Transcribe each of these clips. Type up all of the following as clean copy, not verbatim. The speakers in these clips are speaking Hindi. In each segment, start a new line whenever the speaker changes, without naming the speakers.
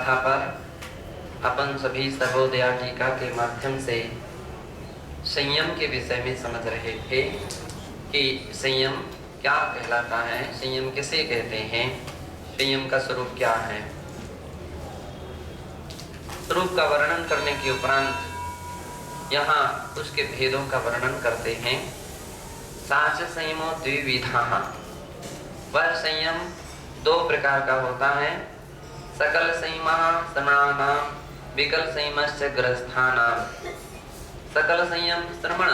यहाँ पर अपन सभी सर्वोदया टीका के माध्यम से संयम के विषय में समझ रहे थे कि संयम क्या कहलाता है, संयम किसे कहते हैं, संयम का स्वरूप क्या है। स्वरूप का वर्णन करने के उपरांत यहाँ उसके भेदों का वर्णन करते हैं। साच संयमो द्विविधाः, वह संयम दो प्रकार का होता है। सकल संयमः श्रमणानां, विकल संयमश्च गृहस्थानां। सकल संयम श्रमण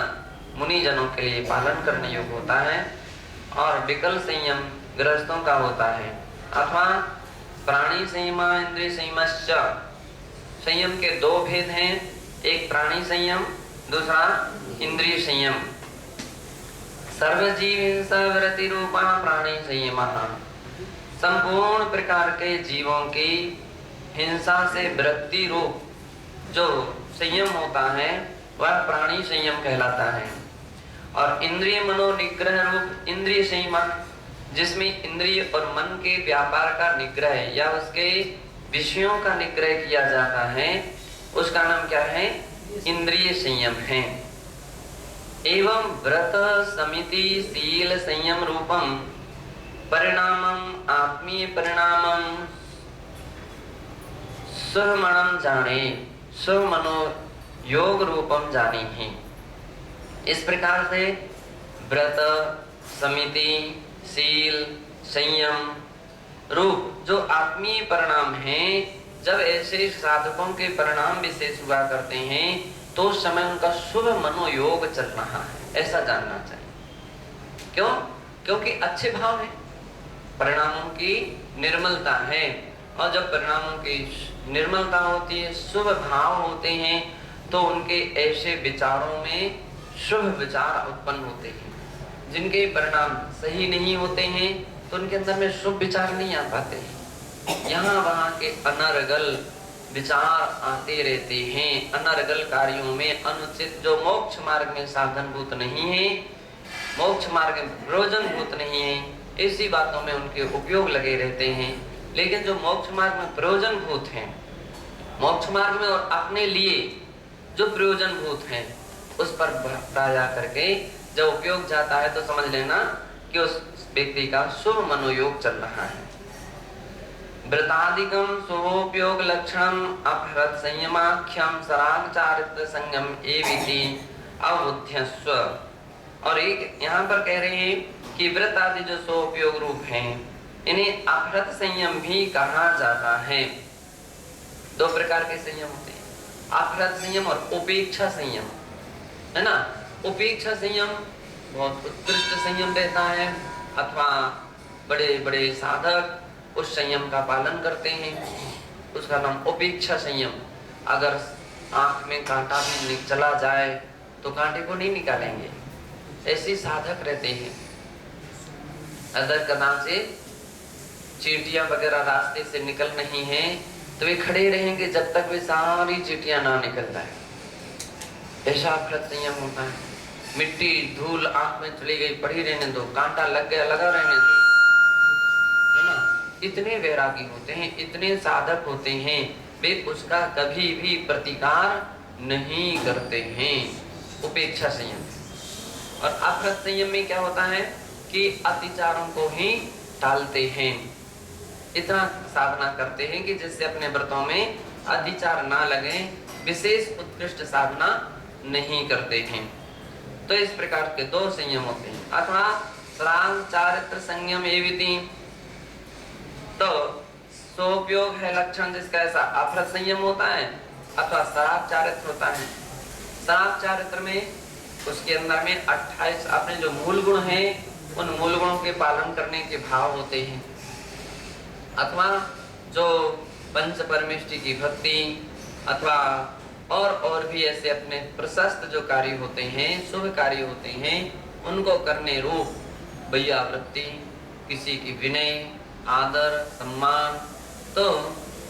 मुनिजनों के लिए पालन करने योग्य होता है और विकल संयम गृहस्थों का होता है। अथवा प्राणी संयम इंद्रिय संयमश्च, संयम के दो भेद हैं, एक प्राणी संयम, दूसरा इंद्रिय संयम। सर्वजीव हिंसा वृत्ति रूपा प्राणी संयमः, संपूर्ण प्रकार के जीवों की हिंसा से वृत्ति रूप जो संयम होता है वह प्राणी संयम कहलाता है। और इंद्रिय मनोनिग्रह रूप इंद्रिय संयम, जिसमें इंद्रिय और मन के व्यापार का निग्रह या उसके विषयों का निग्रह किया जाता है, उसका नाम क्या है, इंद्रिय संयम है। एवं व्रत समिति शील संयम रूपम परिणामम आत्मीय परिणामम स्वमनम जाने, स्वमनो योग रूपम जाने ही। इस प्रकार से व्रत समिति शील संयम रूप जो आत्मीय परिणाम हैं, जब ऐसे साधकों के परिणाम विशेष हुआ करते हैं तो उस समय उनका शुभ मनोयोग चल रहा है, ऐसा जानना चाहिए। क्यों? क्योंकि अच्छे भाव है, परिणामों की निर्मलता है, और जब परिणामों की निर्मलता होती है, शुभ भाव होते हैं, तो उनके ऐसे विचारों में शुभ विचार उत्पन्न होते हैं। जिनके परिणाम सही नहीं होते हैं तो उनके अंदर में शुभ विचार नहीं आ पाते हैं। यहाँ वहाँ के अनर्गल विचार आते रहते हैं। अनर्गल कार्यों में अनुचित जो मोक्ष मार्ग में साधनभूत नहीं है, मोक्ष मार्ग में प्रयोजनभूत नहीं है, ऐसी बातों में उनके उपयोग लगे रहते हैं। लेकिन जो मोक्ष मार्ग में प्रयोजनभूत हैं, मोक्ष मार्ग में और अपने लिए जो प्रयोजनभूत हैं, उस पर भटका जा करके जब उपयोग जाता है तो समझ लेना कि उस व्यक्ति का शुभ मनोयोग चल रहा है। व्रतादिकम शुभोपयोग लक्षणम अपहृत संयमाख्यम सराग चारित्र संयम एविति अवुध्यस्व। और एक यहाँ पर कह रहे हैं कि व्रत आदि जो स्वोपयोग रूप हैं, इन्हें अपहृत संयम भी कहा जाता है। दो प्रकार के संयम होते हैं, अपहृत संयम और उपेक्षा संयम, है ना। उपेक्षा संयम बहुत उत्कृष्ट संयम रहता है, अथवा बड़े बड़े साधक उस संयम का पालन करते हैं, उसका नाम उपेक्षा संयम। अगर आंख में कांटा भी चला जाए तो कांटे को नहीं निकालेंगे, ऐसे साधक रहते हैं। अगर कदां से चींटियां वगैरह रास्ते से निकल रही हैं तो वे खड़े रहेंगे जब तक वे सारी चींटियां ना निकल जाए। ऐसा अपहृत संयम होता है। मिट्टी धूल आंख में चली गई, पड़ी रहने दो, कांटा लग गया लगा रहने दो, है ना। इतने वैरागी होते हैं, इतने साधक होते हैं, वे उसका कभी भी प्रतिकार नहीं करते हैं। उपेक्षा संयम। और अपहृत संयम में क्या होता है कि अतिचारों को ही टालते हैं, इतना साधना करते हैं कि जिससे अपने व्रतों में अतिचार ना लगे, विशेष उत्कृष्ट साधना नहीं करते हैं। तो इस प्रकार के दो संयम होते हैं। अथवा श्राद्ध चारित्र संयम एविति, तो स्वोपयोग है लक्षण जिसका ऐसा अपहृत संयम होता है, अथवा श्राद्ध चारित्र होता है। श्राद्ध चारित्र में उसके अंदर में 28 अपने जो मूल गुण हैं, उन मूल गुणों के पालन करने के भाव होते हैं। अथवा जो पंच परमेष्टि की भक्ति, अथवा और भी ऐसे अपने प्रशस्त जो कार्य होते हैं, शुभ कार्य होते हैं, उनको करने रूप वैयावृत्ति, किसी की विनय, आदर, सम्मान, तो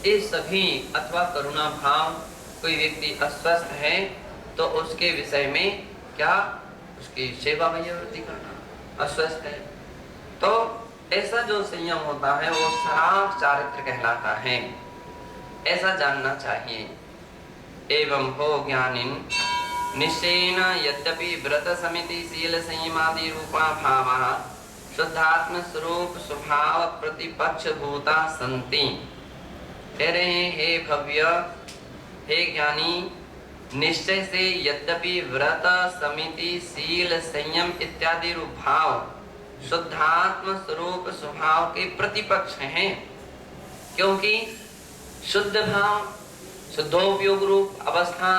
ये सभी, अथवा करुणा भाव, कोई व्यक्ति अस्वस्थ है तो उसके विषय में क्या, उसकी सेवा वैयावृत्ति करना। अस्वस्थ है तो ऐसा जो संयम होता है वो श्राद्ध चारित्र कहलाता है। ऐसा जानना चाहिए। एवं हो ज्ञानिन निश्चयेन यद्यपि व्रत समिति शील संयमादि रूपा भावा शुद्धात्म स्वरूप स्वभाव प्रतिपक्ष भूता संति। कह रहे हैं हे भव्य, हे ज्ञानी, निश्चय से यद्यपि व्रत समिति शील संयम इत्यादि रूप भाव शुद्धात्म स्वरूप स्वभाव के प्रतिपक्ष हैं, क्योंकि शुद्ध भाव शुद्धोपयोग रूप अवस्था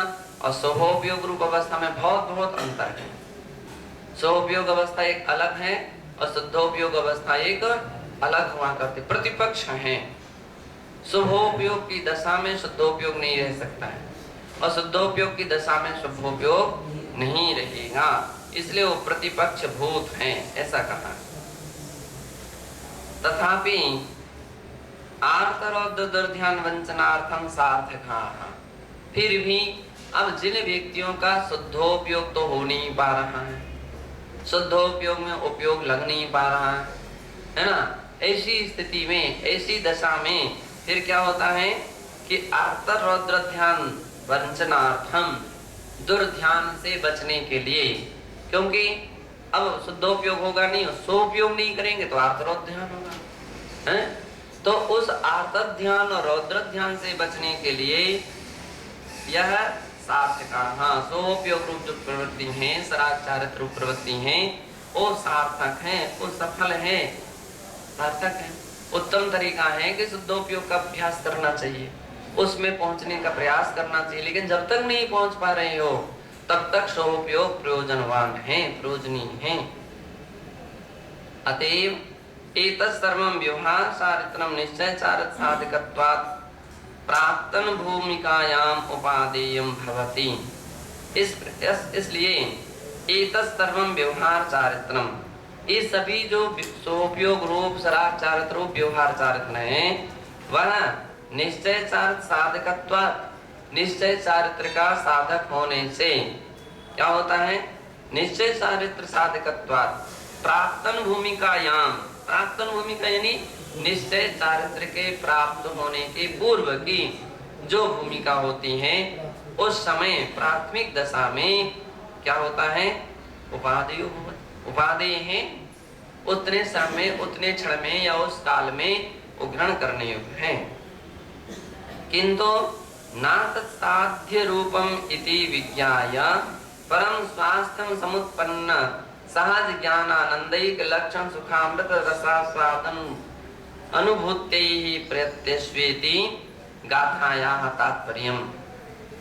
और शुभोपयोग रूप अवस्था में बहुत अंतर है। शुभोपयोग अवस्था एक अलग है और शुद्धोपयोग अवस्था एक अलग हुआ करती, प्रतिपक्ष हैं। शुभोपयोग की दशा में शुद्धोपयोग नहीं रह सकता है और शुद्धोपयोग की दशा में शुभोपयोग नहीं रहेगा, इसलिए वो प्रतिपक्ष भूत हैं, ऐसा कहा। तथापि आर्तरौद्र दुर्ध्यान वंचनार्थम सार्थकाः। फिर भी अब जिन व्यक्तियों का शुद्धोपयोग तो हो नहीं पा रहा है, शुद्धोपयोग में उपयोग लग नहीं पा रहा है ना, ऐसी स्थिति में, ऐसी दशा में फिर क्या होता है कि आर्तरौद्र ध्यान वंचनार्थम, दुर्ध्यान से बचने के लिए, क्योंकि अब शुद्धोपयोग होगा नहीं, स्वोपयोग नहीं करेंगे तो आर्तरौद्र ध्यान होगा है? तो उस आर्त ध्यान और रौद्र ध्यान से बचने के लिए यह सार्थक, स्वोपयोग रूप जो प्रवृत्ति है, सदाचारित रूप प्रवृत्ति है, वो सार्थक है, वो सफल है, सार्थक है। उत्तम तरीका है कि शुद्धोपयोग का अभ्यास करना चाहिए, उसमें पहुंचने का प्रयास करना चाहिए, लेकिन जब तक नहीं पहुंच पा रहे हो तब तक स्वोपयोग प्रयोजनवान है, प्रयोजनीय है। अतएव एतत् सर्वं व्यवहार चारित्रं निश्चय चारित साधकत्वात् प्राक्तन भूमिकायाम उपादेयम भवति। इसलिए एतत् सर्वं व्यवहार चारित्रम, ये सभी जो स्वोपयोग रूप सराग चारित्र रूप व्यवहार चारित्र है, वह निश्चय चारित साधकत्वात्, निश्चय चारित्र का साधक होने से क्या होता है, निश्चय चारित्र साधकत्वात् प्राक्तन भूमिकायाम, प्राक्तन भूमिका यानी निश्चय चारित्र के प्राप्त होने के पूर्व की जो भूमिका होती है, उस समय प्राथमिक दशा में क्या होता है, उपादेय, उपादेय है, उतने समय उतने क्षण में या उस काल में ग्रहण करने योग्य है। किंतु नात साध्य रूपम इति विज्ञाय परम स्वास्थ्यम समुत्पन्न सहज ज्ञान आनंदिक लक्षण सुखामृत रसास्वादन अनुभूत्यैहि प्रत्यस्वेति गाथायाः तात्पर्यम्।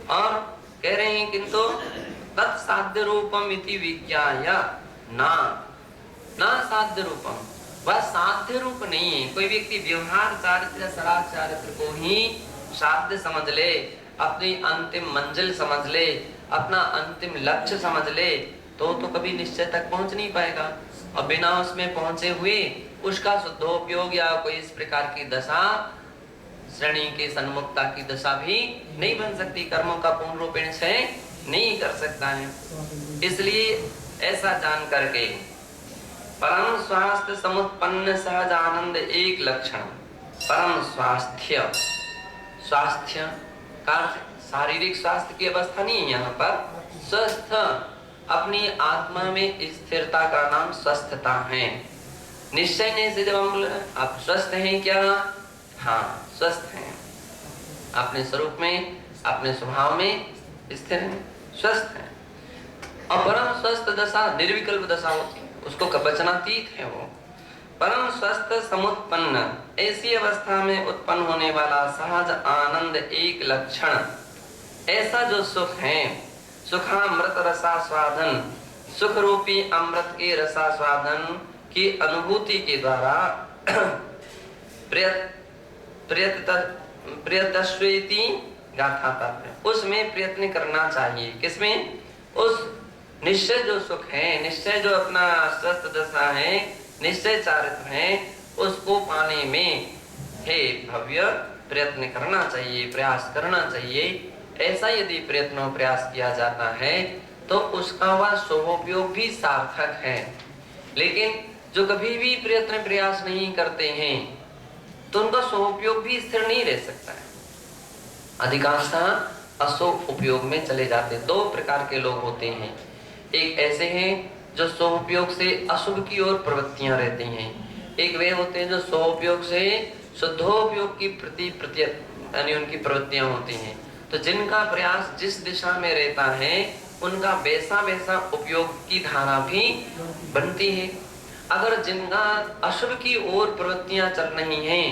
और कह रहे हैं किंतु तत्साध्य रूपम इति विज्ञाय ना साध्य रूपम, वह साध्य रूप नहीं है। कोई व्यक्ति व्यवहार चारित्र सराग चारित्र को ही साध्य समझ ले, अपनी अंतिम मंजिल समझ ले, अपना अंतिम लक्ष्य समझ ले, तो कभी निश्चय तक पहुंच नहीं पाएगा। और बिना उसमें पहुंचे हुए उसका शुद्धोपयोग या कोई इस प्रकार की दशा, श्रेणी के सन्मुखता की दशा भी नहीं बन सकती, कर्मों का पूर्ण रूपेण क्षय नहीं कर सकता है। इसलिए ऐसा जान करके परम स्वास्थ्य समुत्पन्न सहज आनंद एक लक्षण, परम स्वास्थ्य, स्वास्थ्य का शारीरिक स्वास्थ्य की अवस्था नहीं है, यहाँ पर स्वस्थ, अपनी आत्मा में स्थिरता का नाम स्वस्थता है। निश्चय नहीं से जब हम आप स्वस्थ हैं क्या, हाँ स्वस्थ हैं, अपने स्वरूप में अपने स्वभाव में स्थिर हैं, स्वस्थ हैं। और परम स्वस्थ दशा निर्विकल्प दशा होती है, उसको कवचनातीत है वो। परम स्वस्थ समुत्पन्न, ऐसी अवस्था में उत्पन्न होने वाला सहज आनंद एक लक्षण, ऐसा जो सुख है, सुखामृत रसास्वादन, सुख रूपी अमृत के रसास्वादन की अनुभूति के द्वारा प्रयतस्वेति गाथा तात्पर्य, उसमें प्रयत्न करना चाहिए। किसमें, उस निश्चय जो सुख है, निश्चय जो अपना स्वस्थ दशा है, निश्चय चारित्र है, उसको पाने में हे भव्य प्रयत्न करना चाहिए, प्रयास करना चाहिए। ऐसा यदि प्रयत्न और प्रयास किया जाता है तो उसका वह स्वोपयोग भी सार्थक है। लेकिन जो कभी भी प्रयत्न प्रयास नहीं करते हैं तो उनका स्वोपयोग भी स्थिर नहीं रह सकता है। अधिकांशतः अशुभ उपयोग में चले जाते। दो प्रकार के लोग होते हैं, एक ऐसे हैं जो स्वउपयोग से अशुभ की ओर प्रवृत्तियां रहती हैं, एक वे होते हैं जो स्वउपयोग से शुद्धोपयोग की प्रति यानी उनकी प्रवृत्तियां होती हैं। तो जिनका प्रयास जिस दिशा में रहता है उनका वैसा वैसा उपयोग की धारा भी बनती है। अगर जिनका अशुभ की ओर प्रवृत्तियां चल रही हैं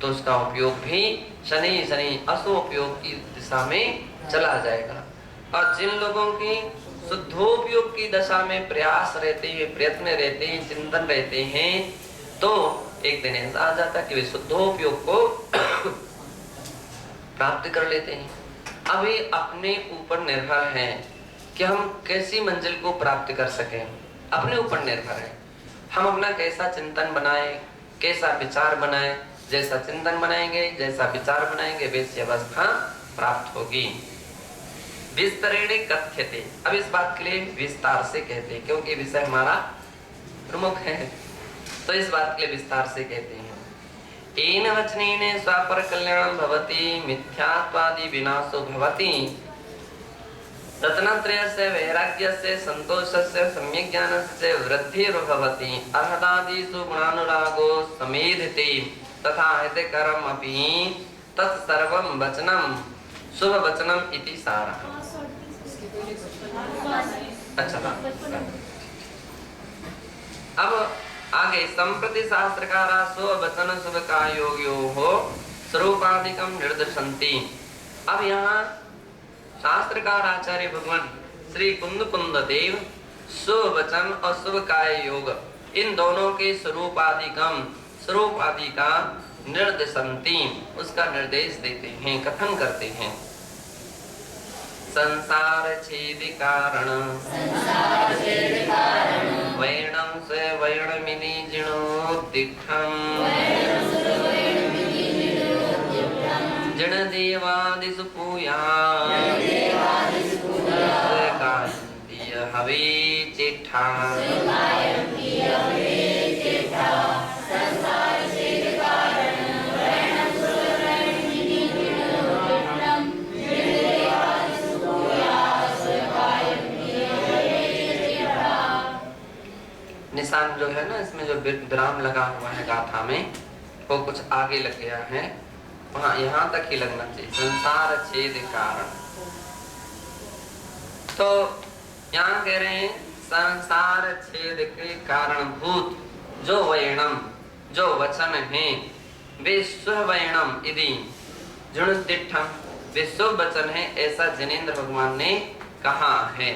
तो उसका उपयोग भी शनि शनि अशुभ उपयोग की दिशा में चला जाएगा। और जिन लोगों की शुद्धोपयोग की दशा में प्रयास रहते हैं, प्रयत्न रहते हैं, चिंतन रहते हैं, तो एक दिन ऐसा आ जाता है कि वे शुद्धोपयोग को प्राप्त कर लेते हैं। अभी अपने ऊपर निर्भर है कि हम कैसी मंजिल को प्राप्त कर सकें, अपने ऊपर निर्भर है। हम अपना कैसा चिंतन बनाएं, कैसा विचार बनाएं, जैसा चिंतन बनाएंगे, जैसा विचार बनाएंगे, वैसी अवस्था प्राप्त होगी। विस्तरेण कथ्यते, अब इस बात के लिए विस्तार से कहते हैं क्योंकि विषय हमारा प्रमुख है, तो इस बात के लिए विस्तार से कहते हैं। एन वचनेन स्वापर कल्याणं भवति मिथ्यात्वादि विनाशो भवति रत्नत्रयस्य वैराग्यस्य संतोषस्य सम्यक् ज्ञानस्य वृद्धिर्भवति अर्हतादिषु गुणानुरागो समेधते तथा हितकरम् अपि तत्सर्वं वचनं शुभ वचनम इति सारः। अच्छा, अब आगे संप्रति शास्त्रकारा स्ववचन शुभ कायोगयोः स्वरूपादिकं निर्दशन्ति। अब यहाँ शास्त्रकार आचार्य भगवान श्री कुंद देव स्ववचन और शुभ काय योग इन दोनों के स्वरूप आदि का निर्देशंती उसका निर्देश देते हैं, कथन करते हैं। संसार छेद कारण वैणं से वैणमिनि जिणोत्तिष्ठम् जिण देवादिषु पूयात् गायन्ति हवे चेष्टा। निशान जो है ना, इसमें जो विराम लगा हुआ है गाथा में वो कुछ आगे लग गया है, वहाँ यहाँ तक ही लगना चाहिए। संसार छेद कारण, तो यहाँ कह रहे हैं संसार छेद के कारणभूत जो वैणम जो वचन है वे स्ववैणम यदि जुणतिष्ठम वे शुभ वचन है, ऐसा जिनेंद्र भगवान ने कहा है।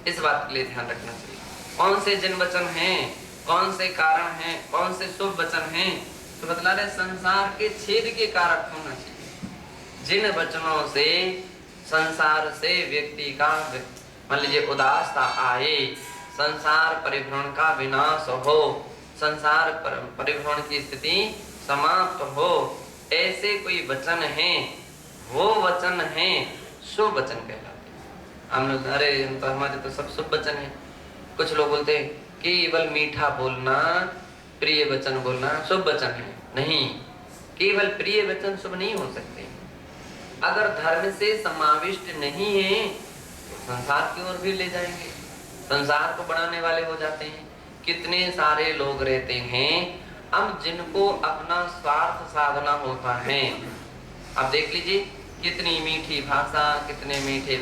इस बात के लिए ध्यान रखना चाहिए। कौन से जिन वचन हैं, कौन से कारण हैं, कौन से शुभ वचन हैं, तो बतला रहे संसार के छेद के कारक होना चाहिए। जिन वचनों से संसार से व्यक्ति का मान लीजिए उदासता आए, संसार परिभ्रमण का विनाश हो, संसार परिभ्रमण की स्थिति समाप्त हो, ऐसे कोई वचन हैं, वो वचन हैं शुभ वचन कहलाते हैं। हम लोग अरे तो हमारे तो सब शुभ वचन है। कुछ लोग बोलते हैं केवल मीठा बोलना, प्रिय वचन बोलना शुभ वचन है। नहीं, केवल प्रिय वचन शुभ नहीं हो सकते। अगर धर्म से समाविष्ट नहीं है तो संसार की ओर भी ले जाएंगे, संसार को बढ़ाने वाले हो जाते हैं। कितने सारे लोग रहते हैं, अब जिनको अपना स्वार्थ साधना होता है। अब देख लीजिए कितनी मीठी भाषा, कितने मीठे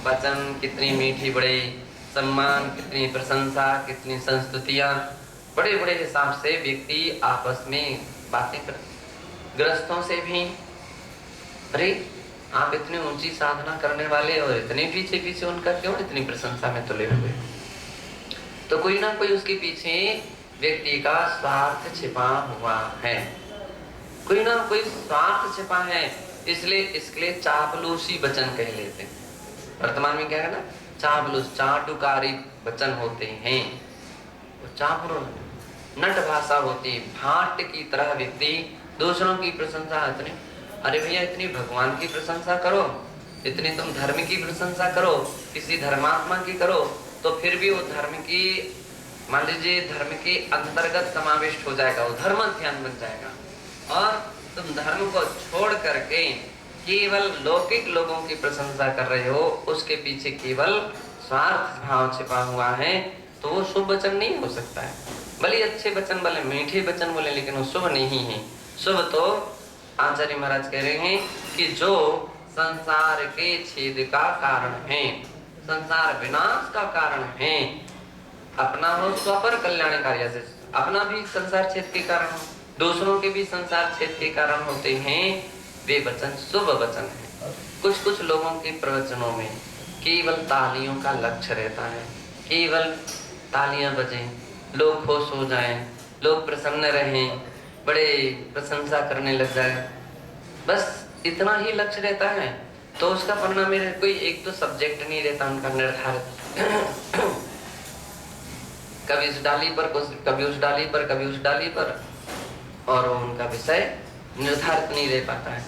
वचन, कितनी मीठी बड़े सम्मान, कितनी प्रशंसा, कितनी संस्तुतियां, बड़े बड़े हिसाब से व्यक्ति आपस में बातें करते। गृहस्थों से भी, अरे आप इतनी ऊंची साधना करने वाले और इतने पीछे पीछे उनका क्यों इतनी प्रशंसा में तुले हुए? तो कोई ना कोई उसके पीछे व्यक्ति का स्वार्थ छिपा हुआ है, कोई ना कोई स्वार्थ छिपा है। इसलिए इसके लिए चापलूसी वचन कह लेते हैं। वर्तमान में क्या है ना, चापलूस चाटुकारी वचन होते हैं, वो चापरू नट भाषा होती है। भाट की तरह व्यक्ति दूसरों की प्रशंसा, इतनी अरे भैया इतनी भगवान की प्रशंसा करो, इतनी तुम धर्म की प्रशंसा करो, किसी धर्मात्मा की करो, तो फिर भी वो धर्म की मान लीजिए धर्म के अंतर्गत समाविष्ट हो जाएगा, वो धर्म ध्यान बन जाएगा। और तुम धर्म को छोड़ करके केवल लौकिक लोगों की प्रशंसा कर रहे हो, उसके पीछे केवल स्वार्थ भाव छिपा हुआ है, तो वो शुभ वचन नहीं हो सकता है। भले अच्छे वचन, भले मीठे वचन बोले, लेकिन वो शुभ नहीं है। शुभ तो आचार्य महाराज कह रहे हैं कि जो संसार के छेद का कारण है, संसार विनाश का कारण है, अपना हो स्वपर कल्याणकारी से, अपना भी संसार छेद के कारण हो, दूसरों के भी संसार छेद के कारण होते हैं, वे वचन शुभ वचन है। कुछ कुछ लोगों के प्रवचनों में केवल तालियों का लक्ष्य रहता है, केवल तालियां बजें, लोग खुश हो जाएं, लोग प्रसन्न रहें, बड़े प्रशंसा करने लग जाए, बस इतना ही लक्ष्य रहता है। तो उसका परिणाम मेरे कोई एक तो सब्जेक्ट नहीं रहता उनका निर्धारित कभी इस डाली पर, कभी उस डाली पर, कभी उस डाली पर, और उनका विषय निर्धारित नहीं रह पाता है।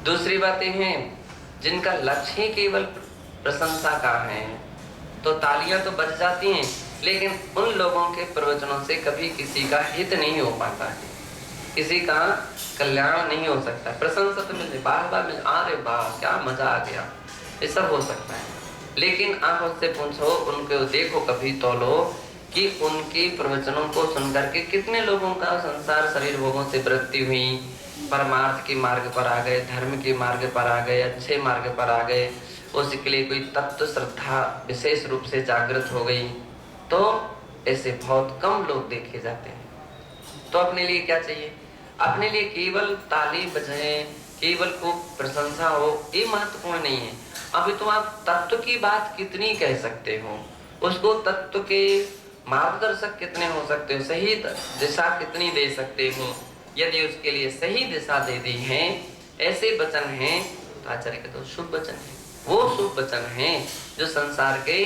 दूसरी बातें हैं जिनका लक्ष्य ही केवल प्रशंसा का है, तो तालियां तो बज जाती हैं, लेकिन उन लोगों के प्रवचनों से कभी किसी का हित नहीं हो पाता है, किसी का कल्याण नहीं हो सकता। प्रशंसा तो मिलती, बार बार मिल, अरे वाह क्या मजा आ गया, ये सब हो सकता है, लेकिन आप उससे पूछो, उनको देखो, कभी तौलो कि उनके प्रवचनों को सुनकर के कितने लोगों का संसार शरीर भोगों से वृत्ति हुई, परमार्थ के मार्ग पर आ गए, धर्म के मार्ग पर आ गए, अच्छे मार्ग पर आ गए, उसके लिए कोई तत्व श्रद्धा विशेष रूप से जागृत हो गई। तो ऐसे बहुत कम लोग देखे जाते हैं। तो अपने लिए क्या चाहिए? अपने लिए केवल ताली बजाए, केवल को प्रशंसा हो, ये महत्वपूर्ण नहीं है। अभी तो आप तत्व की बात कितनी कह सकते हो, उसको तत्व के मार्गदर्शक कितने हो सकते हो, सही दिशा कितनी दे सकते हो। यदि उसके लिए सही दिशा दे दी है, ऐसे वचन हैं, तो आचार्य के तो शुभ वचन है, वो शुभ वचन हैं जो संसार के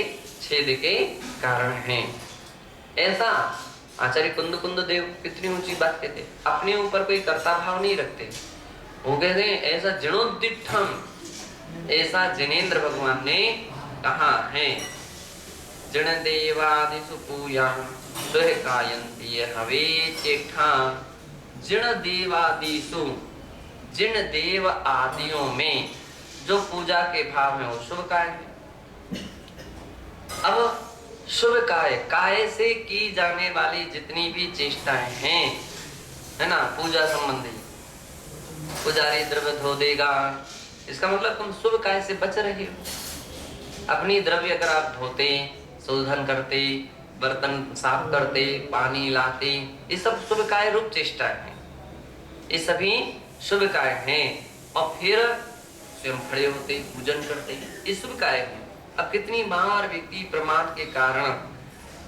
छेद के कारण हैं। ऐसा आचार्य कुंद देव कितनी ऊंची बात कहते, अपने ऊपर कोई कर्ता भाव नहीं रखते। वो कहते हैं ऐसा जिणोद्दिठम, ऐसा जिनेंद्र भगवान ने कहा है, जिण देवादिषु पूयां सुह कायन्ति हवे चेठा। जिण देवादिषु, जिन देव आदियों में जो पूजा के भाव है वो शुभ काय है। अब शुभ काय, काय से की जाने वाली जितनी भी चेष्टाएं हैं, है ना, पूजा संबंधी, पुजारी द्रव्य धो देगा, इसका मतलब तुम शुभ काय से बच रहे हो। अपनी द्रव्य अगर आप धोते, शोधन करते, बर्तन साफ करते, पानी लाते, ये सब शुभ काय रूप चेष्टाएं हैं, ये सभी शुभ काय हैं। और फिर स्वयं खड़े होते, पूजन करते, ये शुभ काय हैं। अब कितनी बार व्यक्ति प्रमाद के कारण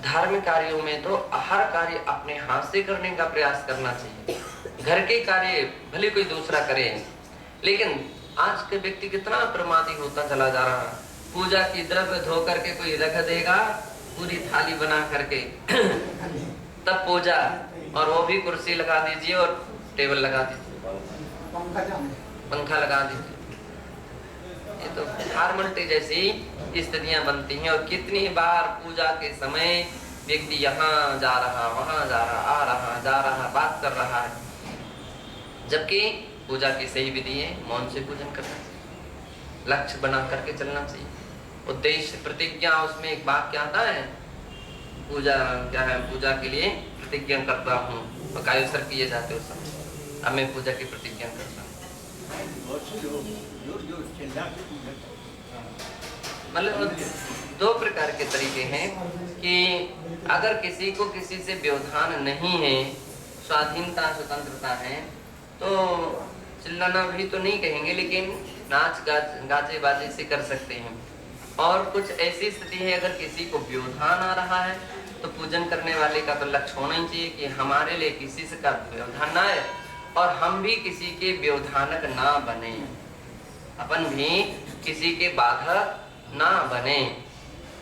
धर्म कार्यों में तो हर कार्य अपने हाथ से करने का प्रयास करना चाहिए, घर के कार्य भले कोई दूसरा करे, लेकिन आज के व्यक्ति कितना प्रमादी होता चला जा रहा है। पूजा की द्रव्य धो करके कोई रख देगा, पूरी थाली बना करके तब पूजा, और वो भी कुर्सी लगा दीजिए और टेबल लगा दीजिए, पंखा लगा दीजिए। ये तो फार्मलिटी जैसी स्थितियां बनती हैं। और कितनी बार पूजा के समय व्यक्ति यहाँ जा रहा, वहां जा रहा, आ रहा, जा रहा, बात कर रहा है, जबकि पूजा की सही विधि है मौन से पूजन करना चाहिए, लक्ष्य बना करके चलना चाहिए, उद्देश्य प्रतिज्ञा। उसमें एक वाक्य आता है, पूजा क्या है, पूजा के लिए प्रतिज्ञा करता हूँ, बकाये सर किए जाते उस समय, अब मैं पूजा की प्रतिज्ञा करता हूँ। मतलब दो प्रकार के तरीके हैं कि अगर किसी को किसी से व्यवधान नहीं है, स्वाधीनता स्वतंत्रता है, तो चिल्लाना भी तो नहीं कहेंगे, लेकिन नाच गाजे बाजे से कर सकते हैं। और कुछ ऐसी स्थिति है अगर किसी को व्यवधान आ रहा है, तो पूजन करने वाले का तो लक्ष्य होना ही चाहिए कि हमारे लिए किसी से का व्यवधान ना आए और हम भी किसी के व्यवधानक ना बने, अपन भी किसी के बाधक ना बने।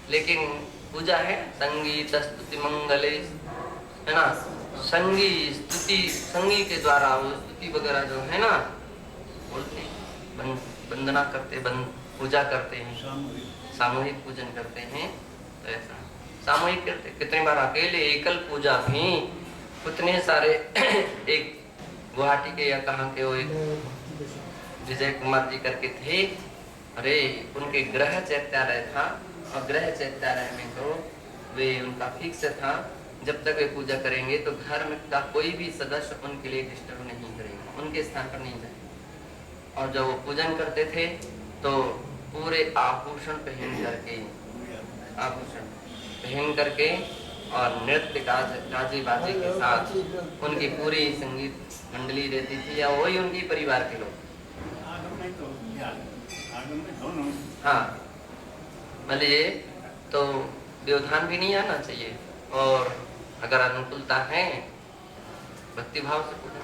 लेकिन पूजा है संगीत स्तुति मंगले, है ना, संगी स्तुति, संगी के द्वारा वो स्तुति वगैरह जो है ना बोलते, वंदना करते, पूजा करते हैं, सामूहिक पूजन करते हैं। तो ऐसा सामूहिक करते, कितनी बार अकेले एकल पूजा भी, कितने सारे एक गुवाहाटी के या कहाँ के वो एक विजय कुमार जी करके थे। अरे उनके गृह चैत्यालय था और गृह चैत्यालय में तो वे उनका फिक्स था, जब तक वे पूजा करेंगे तो घर में का कोई भी सदस्य उनके लिए डिस्टर्ब नहीं करेगा, उनके स्थान पर नहीं जाएगा। और जब वो पूजन करते थे तो पूरे आभूषण पहन करके और नृत्य गाजे बाजे के साथ उनकी पूरी संगीत मंडली रहती थी, या वही उनकी परिवार के लोग। हाँ, मतलब तो व्यवधान भी नहीं आना चाहिए, और अगर अनुकूलता है भक्ति भाव से पूजा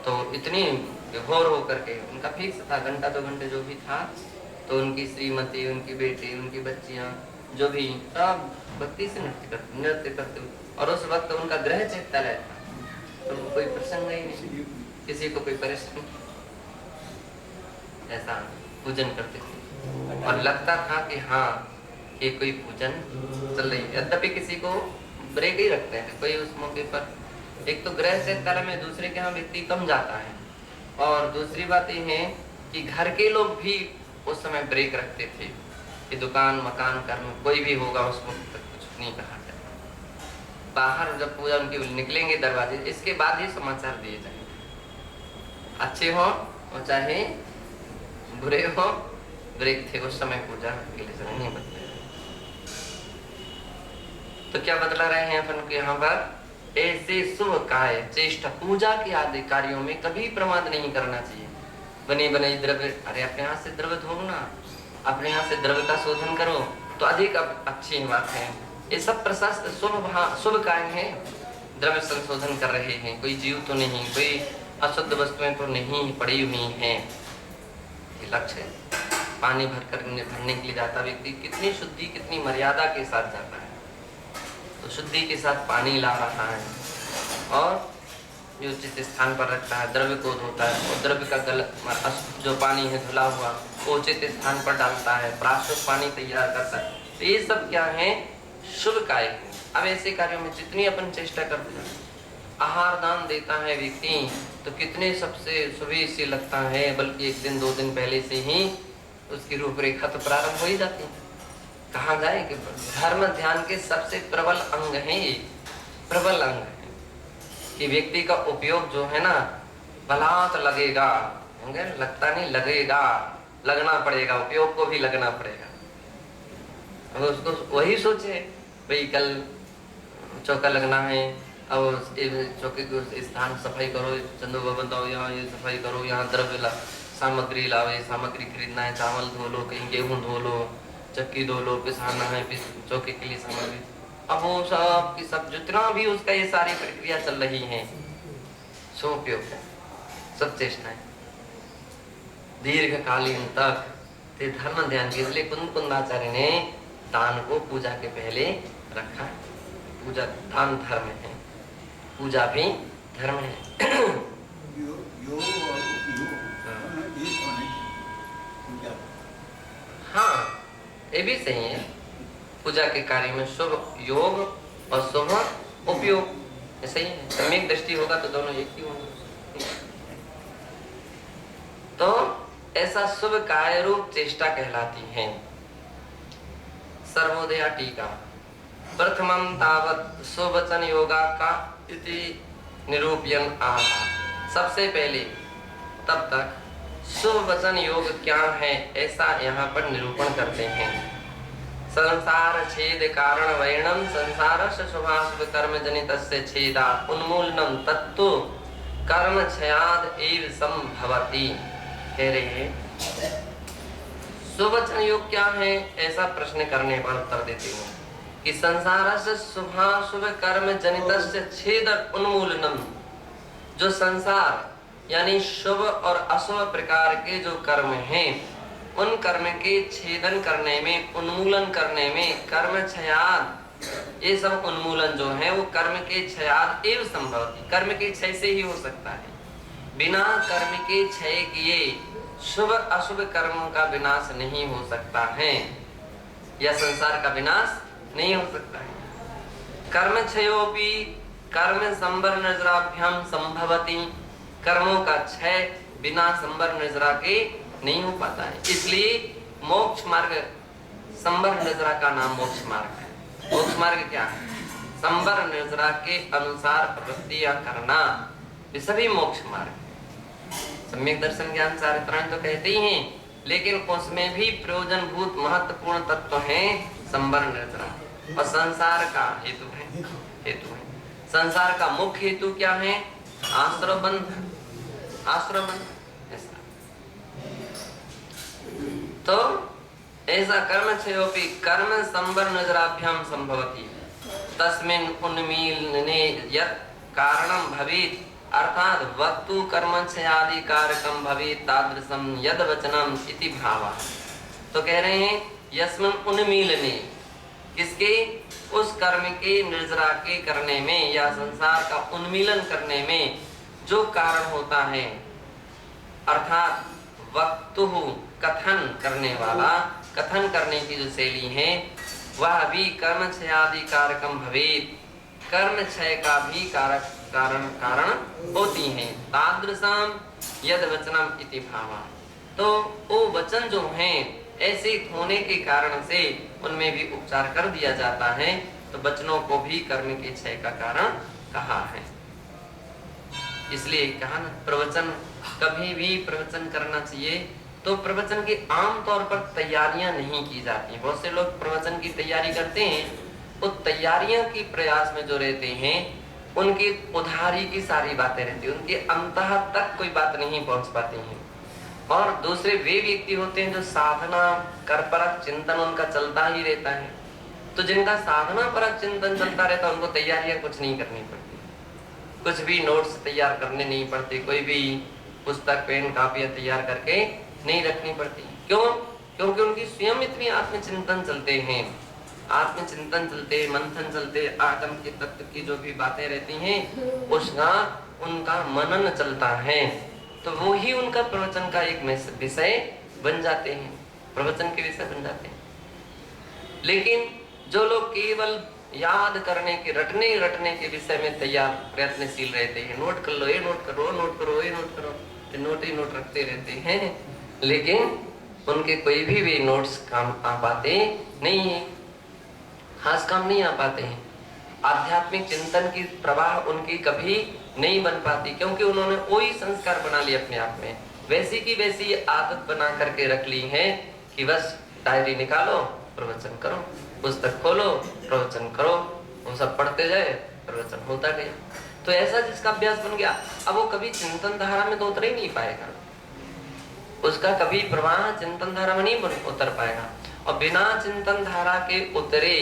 तो इतनी विभोर होकर के उनका फिक्स था, घंटा 2 घंटे जो भी था, तो उनकी श्रीमती, उनकी बेटी, उनकी बच्चियां जो भी सब भक्ति से नृत्य करते, और उस वक्त उनका गृह चैत्यालय था, तो कोई प्रसंग ही नहीं, किसी को कोई परेशानी, ऐसा पूजन करते थे। और लगता था कि हाँ ये कोई पूजन चल रही है, यद्यपि किसी को ब्रेक ही रखते हैं कोई उस मौके पर। एक तो गृह चैत्यालय में दूसरे के यहाँ व्यक्ति कम जाता है, और दूसरी बात ये है कि घर के लोग भी उस समय ब्रेक रखते थे कि दुकान मकान कर्म कोई भी होगा उस वक्त तक कुछ नहीं कहा जाए। बाहर जब पूजा उनके निकलेंगे दरवाजे, इसके बाद ही समाचार दिए जाएंगे, अच्छे हो और चाहे बुरे हो, ब्रेक थे उस समय पूजा के लिए समय नहीं बदले। तो क्या बदला रहे हैं अपन के यहाँ पर? ऐसे शुभ काय चेष्टा पूजा के आदि कार्यों में कभी प्रमाद नहीं करना चाहिए। बने बने द्रव्य, अरे अपने हाथ से द्रव्य धो ना, अपने हाथ से द्रव्य का शोधन करो तो अधिक अच्छी बात है। ये सब प्रशस्त शुभ काय है, द्रव्य संशोधन कर रहे हैं, कोई जीव तो नहीं, कोई अशुद्ध वस्तुएं तो नहीं पड़ी हुई हैं। ये लक्ष्य है। पानी भरने के लिए जाता व्यक्ति कितनी शुद्धि कितनी मर्यादा के साथ जाता है, तो शुद्धि के साथ पानी ला रहा है और जो उचित स्थान पर रखता है, द्रव्य को धोता है और द्रव्य का जो पानी है धुला हुआ वो उचित स्थान पर डालता है, प्राशुद्ध पानी तैयार करता है। तो ये सब क्या है? शुभ कार्य है। अब ऐसे कार्यों में जितनी अपन चेष्टा करते हैं, आहार दान देता है व्यक्ति तो कितने सबसे सुबह से लगता है, बल्कि 1 दिन 2 दिन पहले से ही उसकी रूपरेखा तो प्रारंभ हो ही जाती है। कहाँ जाए कि धर्म ध्यान के सबसे प्रबल अंग है, प्रबल अंग है कि व्यक्ति का उपयोग जो है ना बलात् लगेगा, लगता नहीं लगेगा, लगना पड़ेगा, उपयोग को भी लगना पड़ेगा। अब उसको वही सोचे भाई कल चौका लगना है, अब चौके को स्थान सफाई करो, चंदो बताओ यहाँ ये सफाई करो, यहाँ द्रव्य सामग्री लाओ, ये सामग्री खरीदना है, चावल धो लो, कहीं गेहूं धो लो, चक्की धो लो, पिसाना है चौके के लिए सामग्री। अब वो सब की सब जितना भी उसका ये सारी प्रक्रिया चल रही है सो उपयोग है, सब चेष्टाएं दीर्घकालीन तक धर्म ध्यान के लिए कुंदाचार्य ने दान को पूजा के पहले रखा। पूजा दान धर्म है, पूजा भी धर्म है। हाँ ये भी सही है, पूजा के कार्य में शुभ योग और शुभ उपयोग सही है। सम्यक दृष्टि होगा तो दोनों एक ही होंगे। तो ऐसा शुभ कार्य रूप चेष्टा कहलाती है। सर्वोदया टीका प्रथमं तावत् सुवचन योगा का इति निरूपयन् आह। सबसे पहले तब तक शुभ वचन योग क्या है ऐसा यहाँ पर निरूपण करते हैं। संसार छेद कारण वैणम संसार से शुभाशुभ कर्म जनितस्य छेदा उन्मूलनम तत्तु कर्म क्षयाद एव संभवति। कह रहे हैं शुभ वचन योग क्या है ऐसा प्रश्न करने पर उत्तर देते हैं कि संसार से शुभाशुभ कर्म जनितस्य छेद उन्मूलनम, जो संसार यानी शुभ और अशुभ प्रकार के जो कर्म हैं उन कर्म के छेदन करने में, उन्मूलन करने में, कर्म क्षयाद, ये सब उन्मूलन जो है वो कर्म के क्षयाद एवं संभवति, कर्म के क्षय से ही हो सकता है। बिना कर्म के क्षय किए शुभ अशुभ कर्मों का विनाश नहीं हो सकता है, या संसार का विनाश नहीं हो सकता है। कर्म क्षयोपि कर्म संवरणजराभ्याम संभवति, कर्मों का क्षय बिना संबर निर्जरा के नहीं हो पाता है। इसलिए मोक्ष मार्ग, संबर निर्जरा का नाम मोक्ष मार्ग है। मोक्ष मार्ग क्या है? संबर निर्जरा के अनुसार प्रवृत्तियां करना, ये सभी मोक्ष मार्ग। सम्यक दर्शन ज्ञान चारित्राण तो कहते ही हैं, लेकिन उसमें भी प्रयोजनभूत महत्वपूर्ण तत्व है संबर निर्जरा, और संसार का हेतु है। संसार का मुख्य हेतु क्या है? आश्रय बंधन, आश्रय बंधन। ऐसा तो ऐसा कर्म क्षयोपि कर्म संबर निर्जराभ्याम संभवति तस्मिन् उन्मीलने यत् कारणं भवेत्, अर्थात वक्तु कर्म क्षयादि कारकं भवेत् तादृशं यद वचनम इति भावः। तो कह रहे हैं यस्मिन् उन्मीलने, किसके? उस कर्म के निर्जरा के करने में या संसार का उन्मीलन करने में जो कारण होता है, अर्थात वक्तु कथन करने वाला, कथन करने की जो शैली है वह भी कर्म क्षयादि कारकम भवेत्, कर्म क्षय का भी कारण होती है। तादृशम यद वचनम इति भावा। तो वो वचन जो हैं ऐसे होने के कारण से उनमें भी उपचार कर दिया जाता है, तो वचनों को भी कर्म के क्षय का कारण कहा है। इसलिए कहा ना, प्रवचन कभी भी प्रवचन करना चाहिए तो प्रवचन की आम तौर पर तैयारियां नहीं की जाती। बहुत से लोग प्रवचन की तैयारी करते हैं, वो तैयारियां की प्रयास में जो रहते हैं उनकी उधारी की सारी बातें रहती है, उनके अंतः तक कोई बात नहीं पहुंच पाती है। और दूसरे वे व्यक्ति होते हैं जो साधना कर परक चिंतन उनका चलता ही रहता है। तो जिनका साधना परक चिंतन चलता रहता है उनको तैयारियां कुछ नहीं करनी पड़ती, कुछ भी नोट्स तैयार करने नहीं पड़ते, कोई भी पुस्तक पेन कापियां तैयार करके नहीं रखनी पड़ती। क्यों? क्योंकि उनकी स्वयं इतनी आत्मचिंतन चलते हैं, आत्मचिंतन चलते, मंथन चलते, आत्म के तत्व की जो भी बातें रहती हैं उसका उनका मनन चलता है, तो वो ही उनका प्रवचन का एक विषय बन जाते हैं, प्रवचन के विषय बन जाते हैं। लेकिन जो लोग केवल याद करने के रटने के विषय में तैयार प्रयत्नशील रहते हैं, नोट कर लो, ये नोट करो, नोट करो, ये नोट करो, नोट ही नोट रखते रहते हैं, लेकिन उनके कोई भी नोट्स काम आ पाते नहीं है, खास काम नहीं आ पाते हैं। आध्यात्मिक चिंतन की प्रवाह उनकी कभी नहीं बन पाती, क्योंकि उन्होंने वही संस्कार बना लिए अपने आप में, वैसी की वैसी आदत बना करके रख ली है कि बस डायरी निकालो, प्रवचन करो, पुस्तक खोलो, प्रवचन करो, वो सब पढ़ते जाए, प्रवचन होता गया। तो ऐसा जिसका अभ्यास बन गया, अब वो कभी चिंतन धारा में तो उतर ही नहीं पाएगा, उसका कभी प्रवाह चिंतन धारा में नहीं उतर पाएगा। और बिना चिंतन धारा के उतरे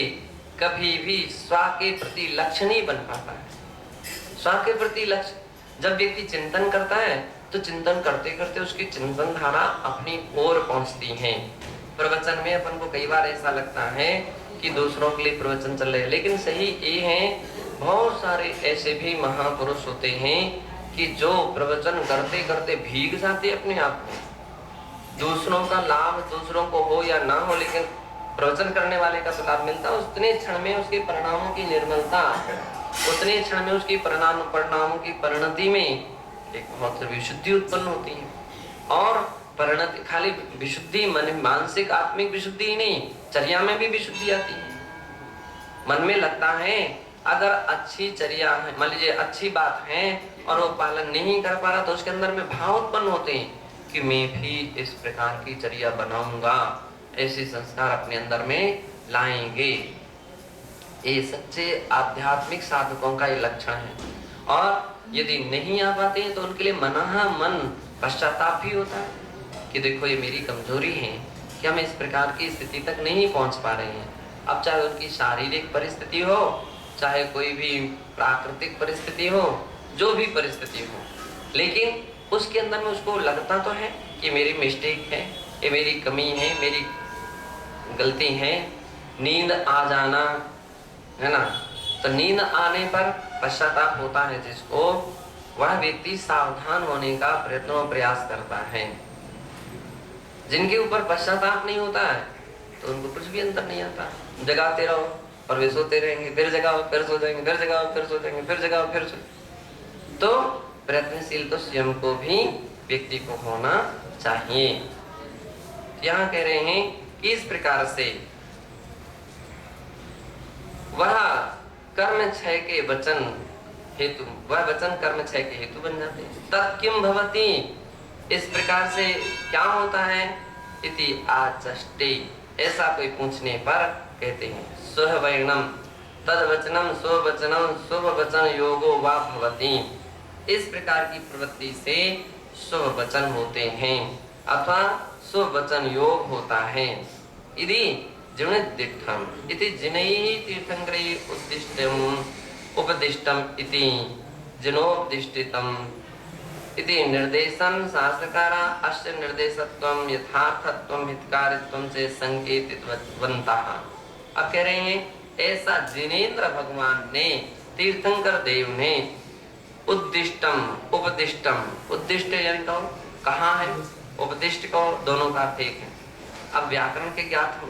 कभी भी स्व के प्रति लक्ष्य नहीं बन पाता है। स्व के प्रति लक्ष्य, जब व्यक्ति चिंतन करता है तो चिंतन करते करते उसकी चिंतन धारा अपनी ओर पहुंचती है। प्रवचन में अपन को कई बार ऐसा लगता है कि दूसरों के लिए प्रवचन चल रहे हैं, लेकिन सही ये है बहुत सारे ऐसे भी महापुरुष होते हैं कि जो प्रवचन करते करते भीग जाते अपने आप में। दूसरों का लाभ दूसरों को हो या ना हो, लेकिन प्रवचन करने वाले का तो लाभ मिलता है। उतने क्षण में उसके परिणामों की निर्मलता, उतने क्षण में उसकी परिणामों की परिणति में एक बहुत विशुद्धि उत्पन्न होती है। और परिणति खाली विशुद्धि मानसिक आत्मिक विशुद्धि ही नहीं, चर्या में भी विशुद्धि आती है। मन में लगता है अगर अच्छी चर्या है, मान लीजिए अच्छी बात है और वो पालन नहीं कर पा रहा, तो उसके अंदर में भाव उत्पन्न होते हैं कि मैं भी इस प्रकार की चर्या बनाऊंगा, ऐसे संस्कार अपने अंदर में लाएंगे। ये सच्चे आध्यात्मिक साधकों का ये लक्षण है। और यदि नहीं आ पाते हैं तो उनके लिए मन पश्चाताप भी होता है कि देखो ये मेरी कमजोरी है कि हम इस प्रकार की स्थिति तक नहीं पहुंच पा रहे हैं। अब चाहे उनकी शारीरिक परिस्थिति हो, चाहे कोई भी प्राकृतिक परिस्थिति हो, जो भी परिस्थिति हो, लेकिन उसके अंदर में उसको लगता तो है कि मेरी मिस्टेक है, ये मेरी कमी है, मेरी गलती है। नींद आ जाना है ना, तो नींद आने पर पश्चाताप होता है जिसको, वह व्यक्ति सावधान होने का प्रयत्न और प्रयास करता है। जिनके ऊपर पश्चाताप नहीं होता है तो उनको कुछ भी अंतर नहीं आता। जगाते रहो और वे सोते रहेंगे, फिर जगाओ फिर सो जाएंगे, फिर जगाओ फिर सो जाएंगे, फिर जगाओ फिर सो। तो प्रयत्नशील तो स्वयं को भी व्यक्ति को होना चाहिए। यहाँ कह रहे हैं कि इस प्रकार से वह कर्म क्षय के वचन हेतु, वह वचन कर्म क्षय के हेतु बन जाते हैं। तत्किम भवति, इस प्रकार से क्या होता है, इति आचष्टे, ऐसा कोई पूछने पर कहते हैं सुहवैणम तद्वचनम स्ववचनम शुभ वचन योगो वा भवति, इस प्रकार की प्रवृत्ति से शुभ वचन होते हैं अथवा शुभ वचन योग होता है। यदि जिणोद्दिष्टम इति जिनैः तीर्थंकरैः उद्दिष्टम उपदिष्टम इति जिनोपदिष्टितम इति निर्देशन शास्त्रकारा अस्य निर्देशत्वं यथार्थत्वं हितकारित्वं से संकेतितवन्तः। अब कह रहे हैं ऐसा जिनेन्द्र भगवान ने, तीर्थंकर देव ने उद्दिष्टम उपदिष्टम, उद्दिष्ट यानी कहाँ है, उपदिष्ट को दोनों का अर्थ एक है। अब व्याकरण के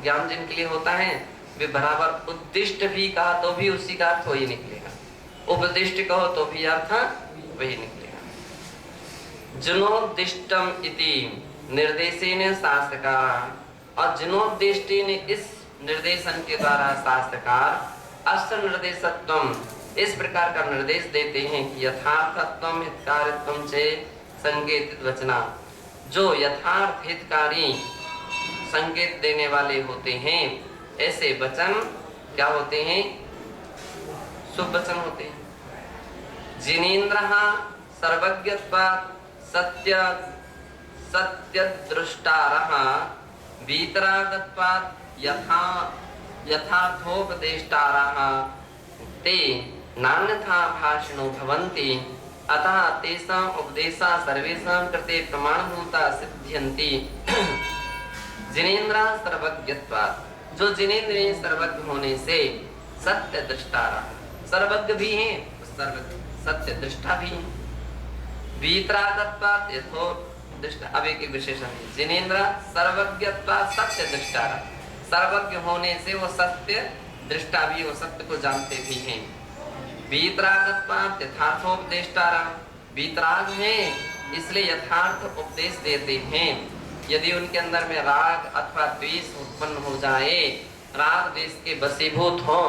ज्ञान जिनके लिए होता है वे बराबर उद्दिष्ट भी कहा तो भी उसी का अर्थ वही निकलेगा, उपदिष्ट कहो तो भी अर्थ वही निकलेगा। जिनोद्दिष्टम इति निर्देशेन शास्त्रकार, और जिनोद्दिष्टेन इस निर्देशन के द्वारा शास्त्रकार अस्य निर्देशत्वम, इस प्रकार का निर्देश देते हैं कि यथार्थत्वम हितकारित्वम से संकेतित वचना, जो यथार्थ हितकारी संकेत देने वाले होते हैं ऐसे वचन क्या होते हैं, शुभ वचन होते हैं। जिनेन्द्रः सर्वज्ञत्वात् सत्य सत्यदृष्टारः वीतरागत्वात् यथार्थोपदेष्टारः ते नान्यथा भाषिणो भवन्ति, अतः तेषाम् उपदेशा सर्वेषां कृते प्रमाणभूता सिद्ध्यन्ति। जिनेन्द्र सर्वज्ञत्वात्, जो जिनेन्द्रिय सर्वज्ञ होने से सत्य दृष्टारा, सर्वज्ञ भी हैं सत्य दृष्टा भी हैं। वीतरागत्वात् यथोदृष्टा, अब एक विशेषण है, जिनेन्द्र सर्वज्ञत्वात् सत्य दृष्टारा, सर्वज्ञ होने से वो सत्य दृष्टा भी, वो सत्य को जानते भी हैं। वीतरागत्वात् यथार्थोपदेष्टारा, वीतराग है इसलिए यथार्थ उपदेश देते हैं। यदि उनके अंदर में राग अथवा द्वेष उत्पन्न हो जाए, राग द्वेष के वशीभूत हो,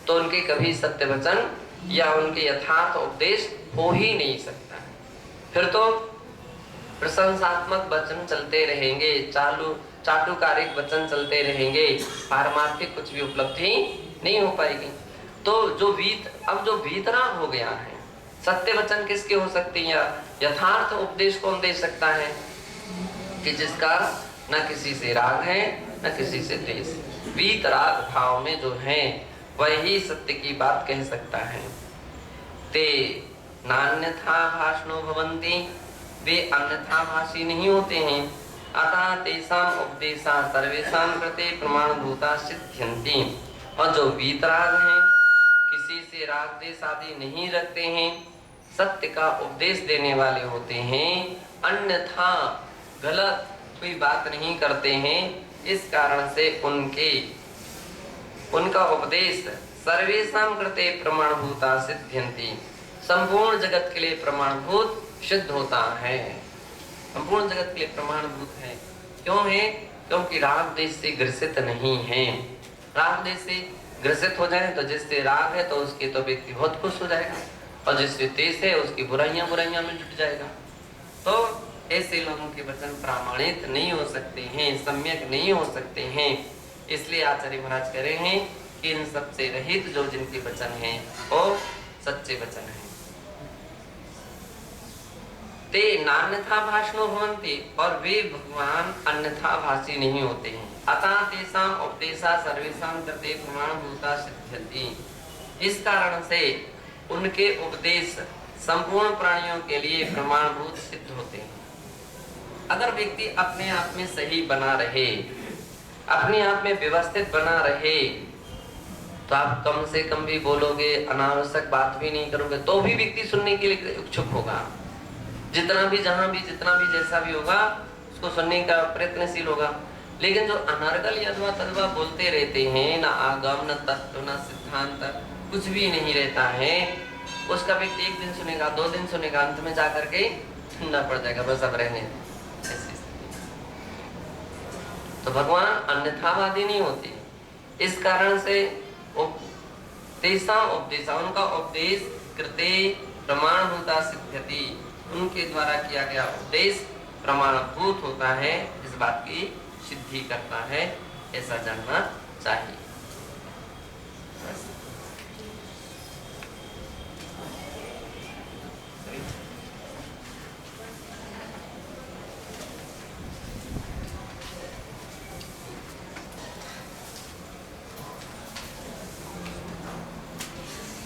तो उनके कभी सत्य वचन या उनके यथार्थ उपदेश हो ही नहीं सकता। फिर तो प्रशंसात्मक वचन चलते रहेंगे, चाटुकारिक वचन चलते रहेंगे, पारमार्थिक कुछ भी उपलब्धि नहीं हो पाएगी। तो अब जो वीतराग हो गया है, सत्य वचन किसके हो सकते हैं, यथार्थ उपदेश कौन दे सकता है, कि जिसका न किसी से राग है न किसी से द्वेष, वीतराग भाव में जो है वही सत्य की बात कह सकता है। ते नान्यथा भाषणो भवन्ति, वे अन्यथा भाषी नहीं होते हैं। अतः तेषाम् उपदेशा सर्वेषां कृते प्रमाणभूता सिद्ध्यन्ति, और जो वीतराग हैं, किसी से राग द्वेष आदि नहीं रखते हैं, सत्य का उपदेश देने वाले होते हैं, अन्यथा गलत कोई बात नहीं करते हैं। इस कारण से उनका उपदेश सर्वेषां कृते प्रमाणभूता सिद्ध्यन्ति, संपूर्ण जगत के लिए प्रमाणभूत सिद्ध होता है, संपूर्ण जगत के लिए प्रमाणभूत है। क्यों है, क्योंकि राग द्वेष से ग्रसित नहीं है। राग द्वेष से ग्रसित हो जाए तो जिससे राग है तो उसके तो व्यक्ति बहुत खुश हो जाएगा, और जिससे द्वेष है उसकी बुराइयां में जुट जाएगा। तो ऐसे लोगों के वचन प्रामाणिक नहीं हो सकते हैं, सम्यक नहीं हो सकते हैं। इसलिए आचार्य महाराज कह रहे हैं कि इन सबसे रहित जो जिनके वचन हैं वो सच्चे वचन हैं। ते नान्यथा भाषणो भवन्ति, और वे भगवान अन्यथा भाषी नहीं होते हैं। अतः तेषां उपदेशा सर्वेषां कृते प्रमाणभूता सिद्ध्यन्ति, इस कारण से उनके उपदेश संपूर्ण प्राणियों के लिए प्रमाणभूत सिद्ध होते हैं। अगर व्यक्ति अपने आप में सही बना रहे, अपने आप में व्यवस्थित बना रहे, तो आप कम से कम भी बोलोगे, अनावश्यक बात भी नहीं करोगे, तो भी व्यक्ति सुनने के लिए इच्छुक होगा। जितना भी जहां भी जितना भी जैसा भी होगा उसको सुनने का प्रयत्नशील होगा। लेकिन जो अनर्गल यदवा तदवा बोलते रहते हैं, ना आगम न तत्व न सिद्धांत, कुछ भी नहीं रहता है, उसका व्यक्ति एक दिन सुनेगा, 2 दिन सुनेगा, अंत में जाकर के ठंडा पड़ जाएगा, बस अब रहने दो। ऐसी स्थिति। तो भगवान अन्यथावादी नहीं होते। इस कारण से तेषां उपदेशा, उनका उपदेश कृते प्रमाणभूता सिद्ध्यति, उनके द्वारा किया गया उपदेश प्रमाणभूत होता है, इस बात की सिद्धि करता है, ऐसा जानना चाहिए।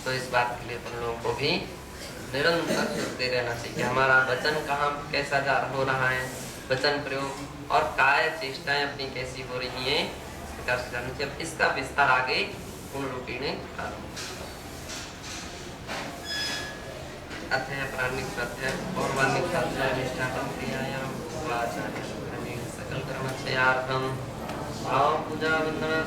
तो इस बात के लिए तुम लोगों को भी निरंतर सोचते रहना चाहिए हमारा वचन कहाँ कैसा हो रहा है, वचन प्रयोग और काय चेष्टाएं अपनी कैसी हो रही हैं, इस प्रकार से जानना चाहिए। अब इसका विस्तार आगे पूर्ण रूपी ने अथय प्राणिक स्वाध्याय पौर्वाणिक स्वाध्याय निष्ठाकम क्रियायाम आचार्य सकल कर्म क्षयार्थम भाव पूजा वंदना